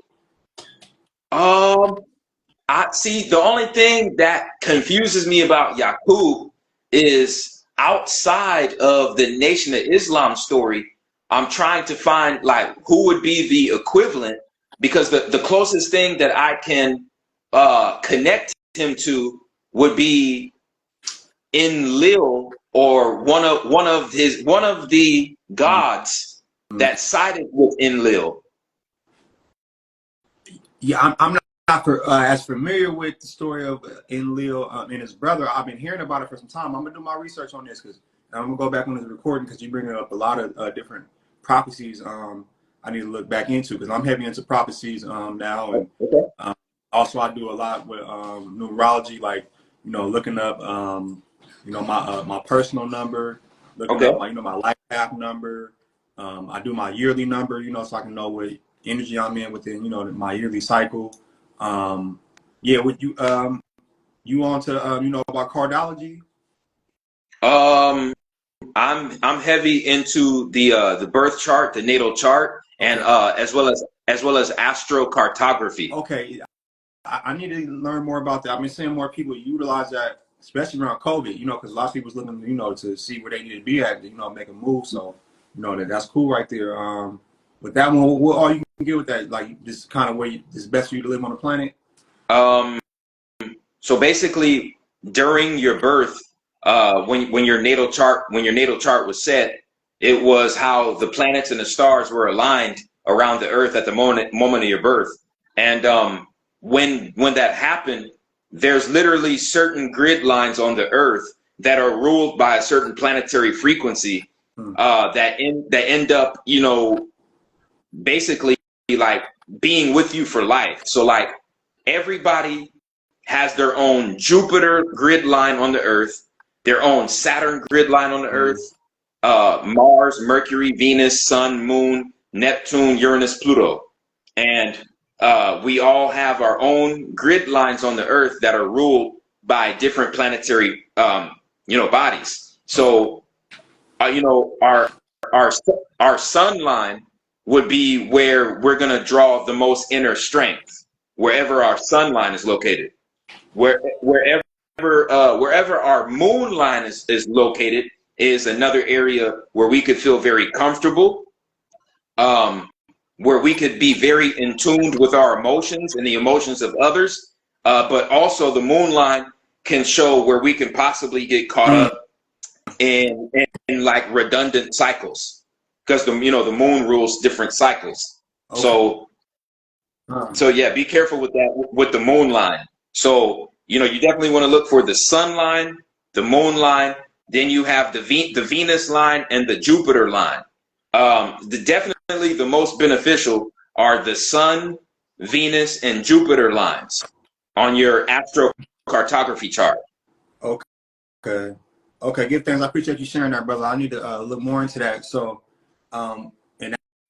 I see. The only thing that confuses me about Yakub is outside of the Nation of Islam story. I'm trying to find like who would be the equivalent, because the closest thing that I can connect him to would be Enlil, or one of the gods that sided with Enlil. Yeah, I'm not as familiar with the story of Enlil and his brother. I've been hearing about it for some time. I'm gonna do my research on this because I'm gonna go back on this recording because you're bringing up a lot of different prophecies. I need to look back into because I'm heavy into prophecies now, and also I do a lot with numerology, like looking up my personal number, looking up my life path number. I do my yearly number, so I can know what energy I'm in within, my yearly cycle. Yeah, would you you on to about cardology? I'm heavy into the birth chart, the natal chart, and as well as astrocartography. Okay, I need to learn more about that. I've been seeing more people utilize that, especially around COVID. Because a lot of people's looking, to see where they need to be at, make a move. So, that's cool right there. With that one, what all you can get with that? Like, this kind of way it's best for you to live on the planet. So basically, during your birth, when your natal chart was set, it was how the planets and the stars were aligned around the Earth at the moment of your birth. And when that happened, there's literally certain grid lines on the Earth that are ruled by a certain planetary frequency that end up, basically like being with you for life. So like everybody has their own Jupiter grid line on the Earth, their own Saturn grid line on the Earth, Mars, Mercury, Venus, Sun, Moon, Neptune, Uranus, Pluto. And we all have our own grid lines on the Earth that are ruled by different planetary, bodies. So, our sun line would be where we're going to draw the most inner strength, wherever our sun line is located. Wherever our moon line is located is another area where we could feel very comfortable, where we could be very in tune with our emotions and the emotions of others. But also the moon line can show where we can possibly get caught up in like redundant cycles, because the moon rules different cycles. Okay. So yeah, be careful with that, with the moon line. So you definitely want to look for the sun line, the moon line. Then you have the Venus line and the Jupiter line. Definitely the most beneficial are the Sun, Venus, and Jupiter lines on your astrocartography chart. Okay. Good things. I appreciate you sharing that, brother. I need to look more into that. So, and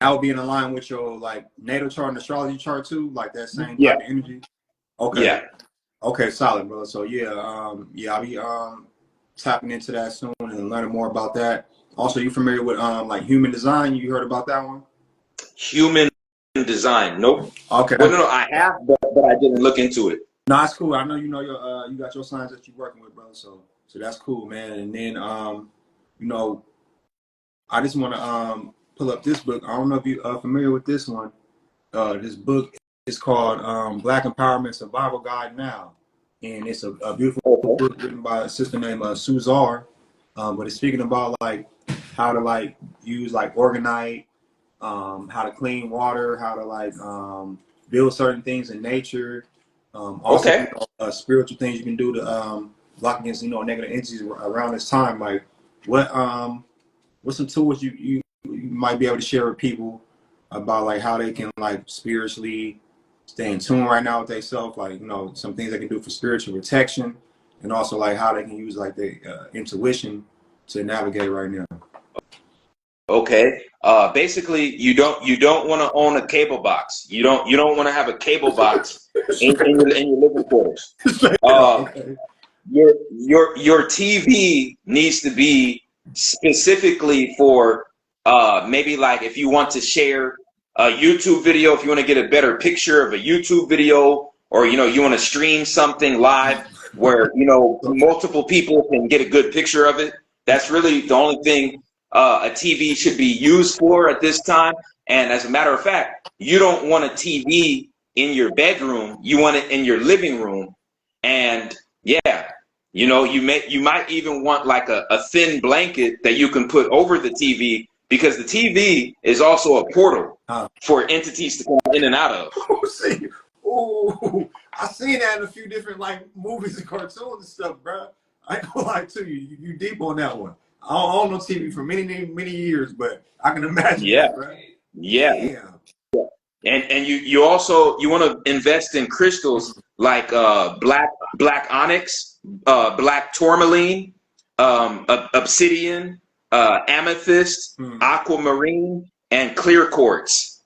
that would be in line with your like natal chart and astrology chart too, like that same type of energy. Okay. Yeah. Okay, solid, brother. So I'll be tapping into that soon and learning more about that. Also, you familiar with like human design? You heard about that one? Human design? Nope. Okay. Well, no, I have, but I didn't look into it. No, that's cool. I know you got your signs that you're working with, brother. So that's cool, man. And then I just want to pull up this book. I don't know if you are familiar with this one. This book is called Black Empowerment Survival Guide Now, and it's a beautiful book written by a sister named Suzar. But it's speaking about like how to like use like organite, how to clean water, how to like build certain things in nature. Also, spiritual things you can do to block against negative entities around this time. Like what's some tools you might be able to share with people about like how they can like spiritually stay in tune right now with themselves, like, you know, some things they can do for spiritual protection, and also like how they can use like their intuition to navigate right now. Okay. Basically, you don't want to own a cable box. You don't want to have a cable box in your living quarters. Okay. Your TV needs to be specifically for maybe like if you want to share a YouTube video, if you want to get a better picture of a YouTube video, or you want to stream something live where Okay. multiple people can get a good picture of it. That's really the only thing a TV should be used for at this time. And as a matter of fact, you don't want a TV in your bedroom. You want it in your living room. And yeah, you might even want like a thin blanket that you can put over the TV, because the TV is also a portal for entities to come in and out of. See, ooh, I seen that in a few different like movies and cartoons and stuff, bro. I ain't gonna lie to you. You deep on that one. I don't know TV for many years, but I can imagine Yeah, that, bro. yeah. Damn. And you also you want to invest in crystals like black onyx, black tourmaline, obsidian, amethyst, aquamarine, and clear quartz,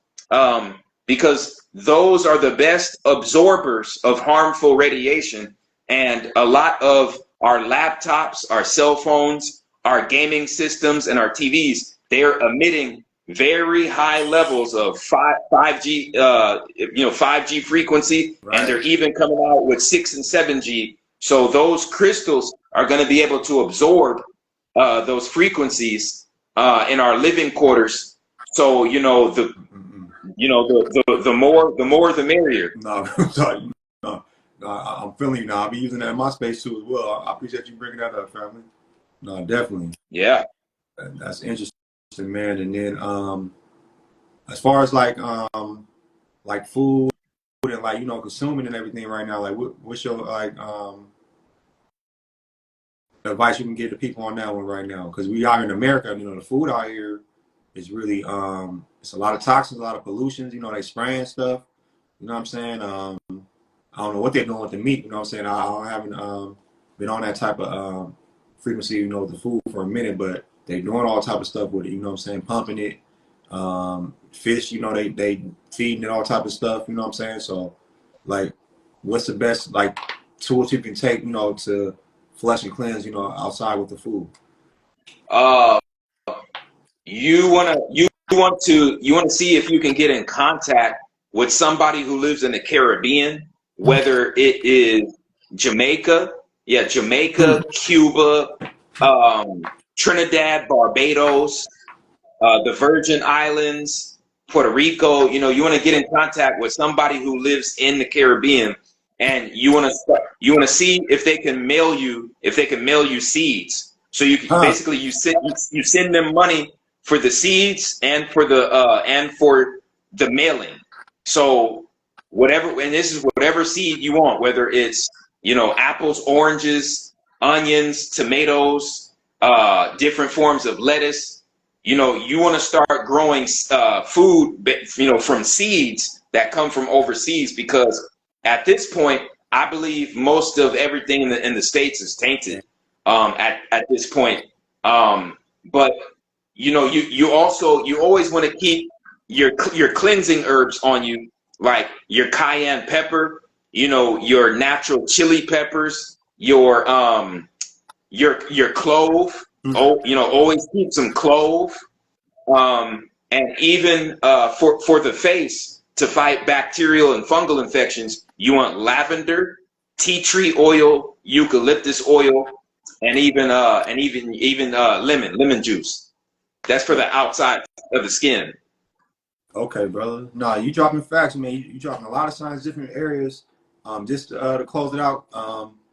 because those are the best absorbers of harmful radiation. And a lot of our laptops, our cell phones, our gaming systems, and our TVs, they are emitting very high levels of 5G, 5G frequency, Right. and they're even coming out with 6 and 7G. So those crystals are going to be able to absorb those frequencies in our living quarters. So the more the merrier. No, no, I'm feeling you now. I'll be using that in my space too as well. I appreciate you bringing that up, family. No, definitely. Yeah. That's interesting, man. And then as far as like food and like consuming and everything right now, like what's your like advice you can give to people on that one right now? Because we are in America, the food out here is really it's a lot of toxins, a lot of pollutions, they spraying stuff, you know what I'm saying? I don't know what they're doing with the meat, you know what I'm saying? I haven't been on that type of frequency, with the food for a minute, but they doing all type of stuff with it, you know what I'm saying? Pumping it, fish, they feeding it all type of stuff, you know what I'm saying? So like what's the best like tools you can take, to flush and cleanse, outside with the food? Uh, you want to see if you can get in contact with somebody who lives in the Caribbean, whether it is Jamaica, Cuba, Trinidad, Barbados, the Virgin Islands, Puerto Rico. You want to get in contact with somebody who lives in the Caribbean, and you want to see if they can mail you seeds. So you can basically you send them money for the seeds and for the mailing. So whatever, and this is whatever seed you want, whether it's apples, oranges, onions, tomatoes, different forms of lettuce. You want to start growing food, from seeds that come from overseas, because at this point, I believe most of everything in the States is tainted at this point. But you always want to keep your cleansing herbs on you, like your cayenne pepper, your natural chili peppers, your clove. Oh, always keep some clove. And even for the face, to fight bacterial and fungal infections, you want lavender, tea tree oil, eucalyptus oil, and even lemon juice. That's for the outside of the skin. Okay, brother. No, you dropping facts, man. You dropping a lot of signs, different areas. Just to close it out,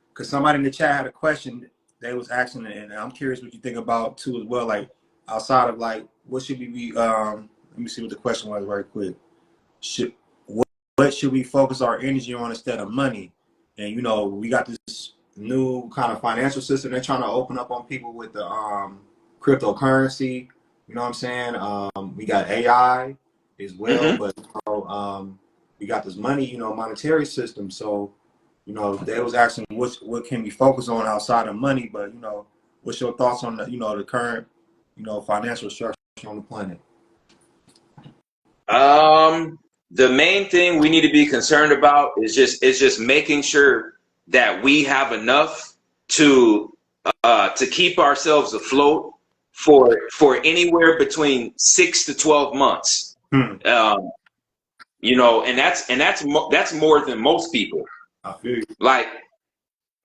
because somebody in the chat had a question they was asking, and I'm curious what you think about too as well. Like outside of like, what should we be? Let me see what the question was right quick. What should we focus our energy on instead of money? And we got this new kind of financial system they're trying to open up on people with the cryptocurrency. You know what I'm saying? We got AI as well, but we got this money, you know, monetary system. So, you know, they was asking what can we focus on outside of money, but you know, what's your thoughts on the, you know, the current, you know, financial structure on the planet? The main thing we need to be concerned about is just making sure that we have enough to keep ourselves afloat for anywhere between 6 to 12 months. Um, you know, and that's more than most people. I feel you. Like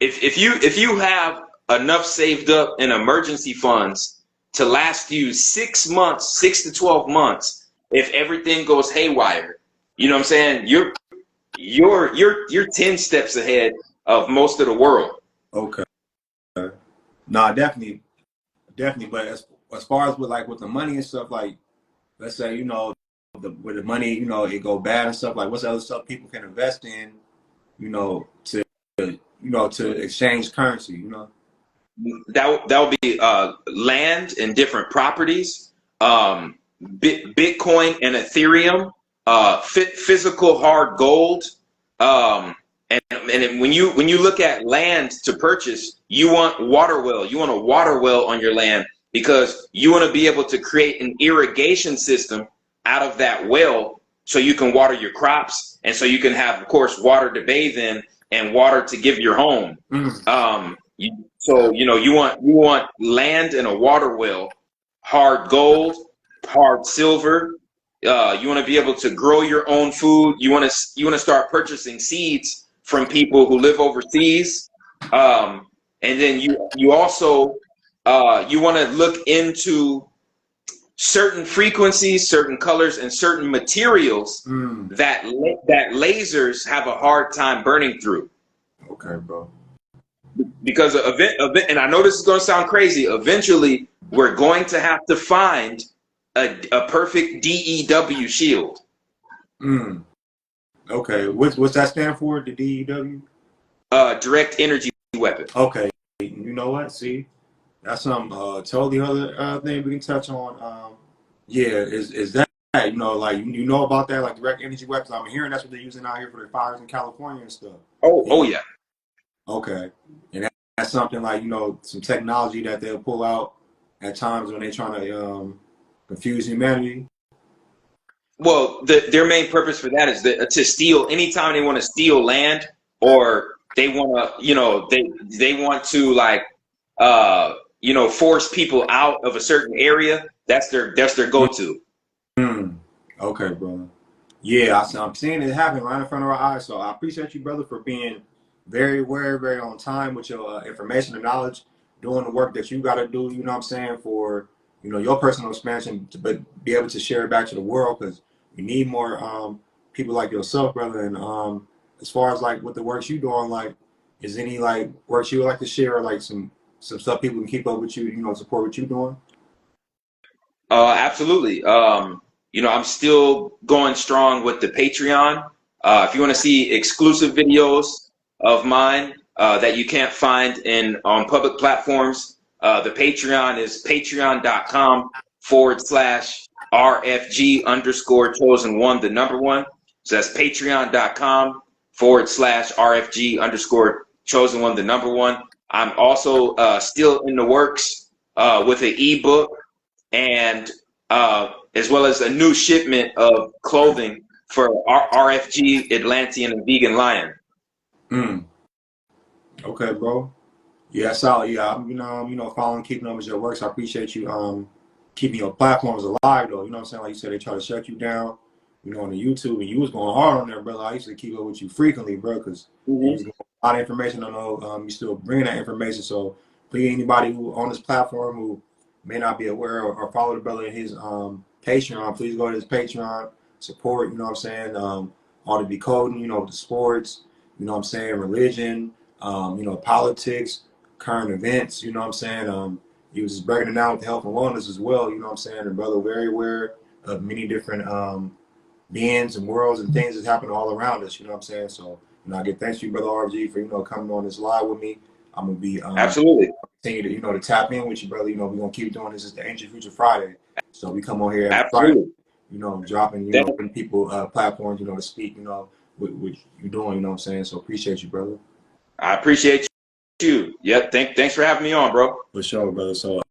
if you have enough saved up in emergency funds to last you 6 months, 6 to 12 months, if everything goes haywire, you know what I'm saying? You're 10 steps ahead of most of the world. Okay. No, definitely, definitely. But as far as with the money and stuff, like let's say, you know, with the money, you know, it go bad and stuff, like what's the other stuff people can invest in, you know, to exchange currency, you know? That would be land and different properties, Bitcoin and Ethereum, physical hard gold, and when you look at land to purchase, you want water well. You want a water well on your land because you want to be able to create an irrigation system out of that well, so you can water your crops, and so you can have, of course, water to bathe in and water to give your home. So you know you want land and a water well, hard gold, hard silver. You want to be able to grow your own food. You want to start purchasing seeds from people who live overseas, and then you also you want to look into certain frequencies, certain colors, and certain materials that lasers have a hard time burning through. Okay, bro. Because and I know this is going to sound crazy, eventually we're going to have to find a perfect DEW shield. Okay, what's that stand for? The DEW? Direct energy weapon. Okay, you know what? See, that's some totally other thing we can touch on. Yeah, is that, you know, like you know about that, like direct energy weapons? I'm hearing that's what they're using out here for the fires in California and stuff. Oh yeah. Okay, and that's something like, you know, some technology that they'll pull out at times when they're trying to confuse humanity. Well, their main purpose for that is to steal. Anytime they want to steal land, or they want to, you know, they want to, like, you know, force people out of a certain area. That's their go-to. Okay, brother. Yeah, I'm seeing it happen right in front of our eyes. So I appreciate you, brother, for being very aware, very on time with your information and knowledge, doing the work that you got to do. You know what I'm saying, for, you know, your personal expansion, but be able to share it back to the world, because we need more people like yourself, brother. And as far as like with the works you doing, like, is any like works you would like to share, or like some stuff people can keep up with you, you know, support what you doing? Absolutely. You know, I'm still going strong with the Patreon. If you want to see exclusive videos of mine that you can't find on public platforms, the Patreon is patreon.com/RFG underscore chosen one, the number one. So that's patreon.com/RFG underscore chosen one, the number one. I'm also still in the works with an ebook, and as well as a new shipment of clothing for RFG, Atlantean, and Vegan Lion. Okay, bro. Yeah, solid. Yeah, you know, following, keeping up with your works. I appreciate you keeping your platforms alive, though. You know what I'm saying? Like you said, they try to shut you down, you know, on the YouTube, and you was going hard on there, brother. I used to keep up with you frequently, bro, because you was getting a lot of information. I know you still bringing that information. So please, anybody who on this platform who may not be aware, or follow the brother in his Patreon, please go to his Patreon, support, you know what I'm saying, all the decoding, you know, the sports, you know what I'm saying, religion, you know, politics, current events, you know what I'm saying. He was just breaking it down with health and wellness as well, you know what I'm saying. And brother, very aware of many different beings and worlds and things that happen all around us, you know what I'm saying. So, you know, I get thanks to you, brother RFG, for, you know, coming on this live with me. I'm gonna be Absolutely. continue to, you know, to tap in with you, brother. You know, we're gonna keep doing this. It's the Ancient Future Friday, so we come on here every Absolutely. Friday. you know, dropping, you know, giving people platforms, you know, to speak, you know, what you're doing, you know what I'm saying? So appreciate you, brother. I appreciate you. Yep. Thanks for having me on, bro. For sure, brother. So,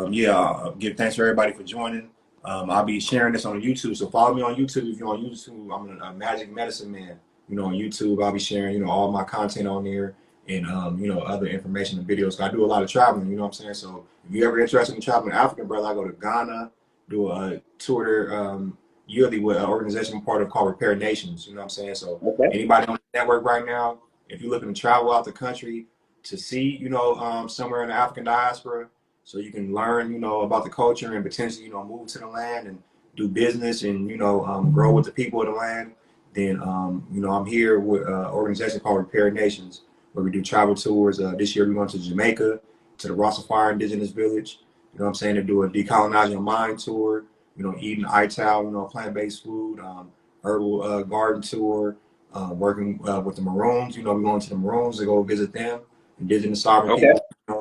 yeah, give thanks for everybody for joining. I'll be sharing this on YouTube. So follow me on YouTube. If you're on YouTube, I'm a Magic Medicine Man. You know, on YouTube, I'll be sharing, you know, all my content on there and, you know, other information and videos. I do a lot of traveling, you know what I'm saying? So if you're ever interested in traveling to Africa, brother, I go to Ghana, do a tour there yearly with an organization I'm part of called Repair Nations, you know what I'm saying? So anybody on the network right now, if you're looking to travel out the country, to see, you know, somewhere in the African diaspora, so you can learn, you know, about the culture and potentially, you know, move to the land and do business and, you know, grow with the people of the land. Then, you know, I'm here with an organization called Repair Nations, where we do travel tours. This year we're going to Jamaica, to the Rastafari Indigenous Village. You know what I'm saying? To do a decolonizing your mind tour. You know, eating ITAL, you know, plant-based food, herbal garden tour, working with the Maroons. You know, we're going to the Maroons to go visit them. Indigenous sovereign people, you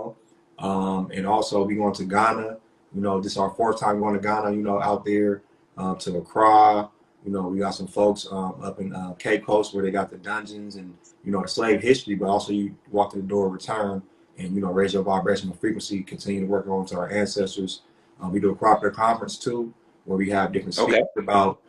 know, and also we going to Ghana. You know, this is our fourth time going to Ghana. You know, out there to Accra. You know, we got some folks up in Cape Coast where they got the dungeons and, you know, the slave history, but also you walk through the door of return and, you know, raise your vibrational frequency, continue to work on to our ancestors. We do a proper conference too, where we have different speakers about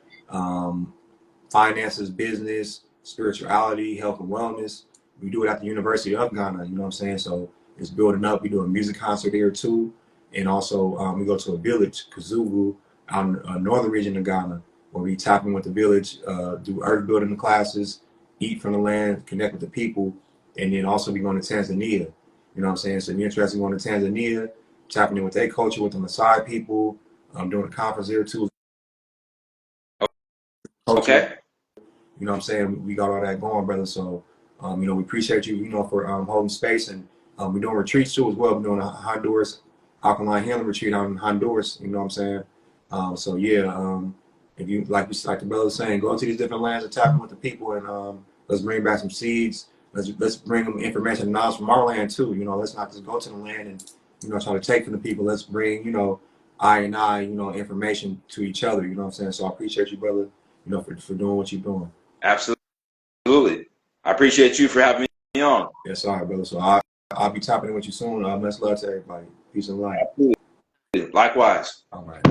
finances, business, spirituality, health and wellness. We do it at the University of Ghana, you know what I'm saying? So it's building up. We do a music concert there too. And also we go to a village, Kazulu, out in the northern region of Ghana, where we tap in with the village, do earth building classes, eat from the land, connect with the people. And then also we going to Tanzania, you know what I'm saying? So if you're interested in going to Tanzania, tapping in with their culture, with the Maasai people, doing a conference there too. Culture. You know what I'm saying? We got all that going, brother. So, you know, we appreciate you, you know, for holding space. And we're doing retreats too as well. We're doing a Honduras alkaline healing retreat out in Honduras. You know what I'm saying? So yeah, if you like the brother was saying, go to these different lands and tap in with the people, and let's bring back some seeds. Let's bring them information and knowledge from our land too. You know, let's not just go to the land and, you know, try to take from the people. Let's bring, you know, you know, information to each other. You know what I'm saying? So I appreciate you, brother, you know, for doing what you're doing. Absolutely. I appreciate you for having me on. Yes, all right, brother. So I'll be tapping in with you soon. Much love to everybody. Peace and light. Absolutely. Likewise. All right.